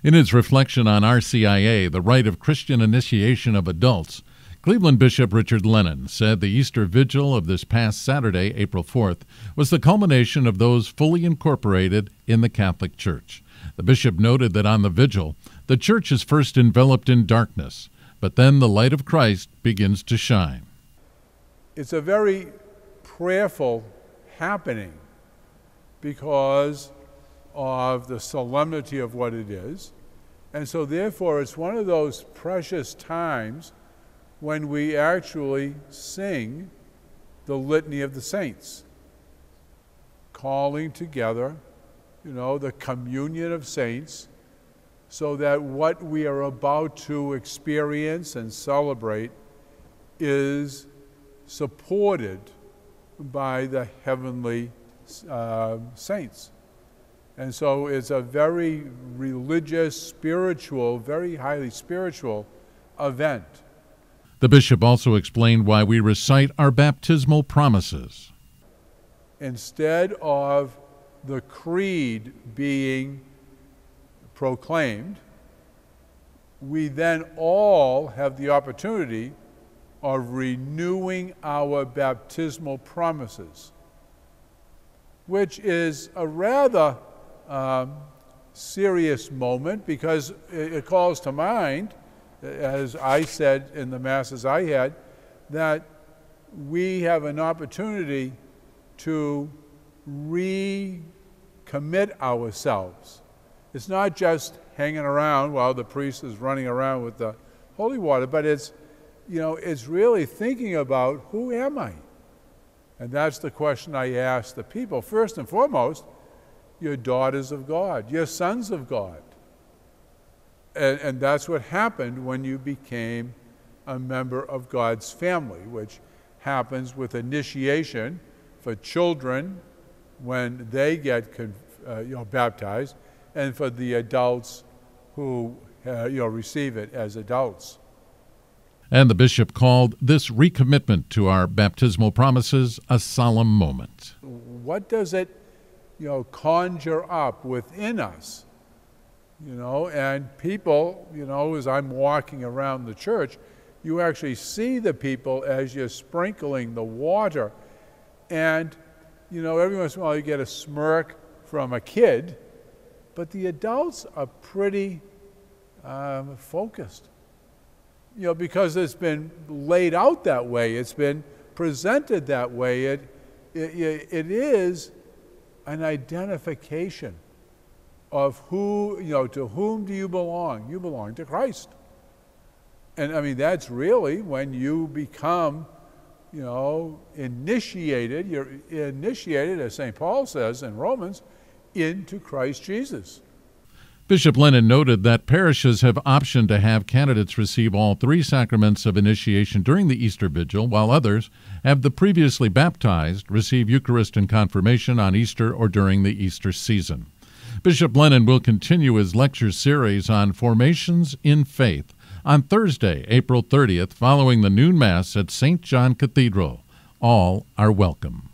In his reflection on RCIA, the rite of Christian initiation of adults, Cleveland Bishop Richard Lennon said the Easter Vigil of this past Saturday, April 4th, was the culmination of those fully incorporated in the Catholic Church. The bishop noted that on the vigil, the Church is first enveloped in darkness, but then the light of Christ begins to shine. It's a very prayerful happening because of the solemnity of what it is. And so therefore it's one of those precious times when we actually sing the Litany of the Saints, calling together, the communion of saints, so that what we are about to experience and celebrate is supported by the heavenly saints. And so it's a very religious, spiritual, very highly spiritual event. The bishop also explained why we recite our baptismal promises. Instead of the creed being proclaimed, we then all have the opportunity of renewing our baptismal promises, which is a rather serious moment because it calls to mind, as I said in the masses I had, that we have an opportunity to recommit ourselves. It's not just hanging around while the priest is running around with the holy water, but it's really thinking about, who am I? And that's the question I ask the people. First and foremost, you're daughters of God, you're sons of God. And that's what happened when you became a member of God's family, which happens with initiation for children when they get baptized, and for the adults who receive it as adults. And the bishop called this recommitment to our baptismal promises a solemn moment. What does it conjure up within us? And people, as I'm walking around the church, you actually see the people as you're sprinkling the water. And, every once in a while you get a smirk from a kid, but the adults are pretty focused. Because it's been laid out that way, it's been presented that way. It is an identification of who, to whom do you belong? You belong to Christ. And that's really when you become, initiated. You're initiated, as St. Paul says in Romans, into Christ Jesus. Bishop Lennon noted that parishes have option to have candidates receive all three sacraments of initiation during the Easter Vigil, while others have the previously baptized receive Eucharist and confirmation on Easter or during the Easter season. Bishop Lennon will continue his lecture series on formations in faith on Thursday, April 30th, following the noon Mass at St. John Cathedral. All are welcome.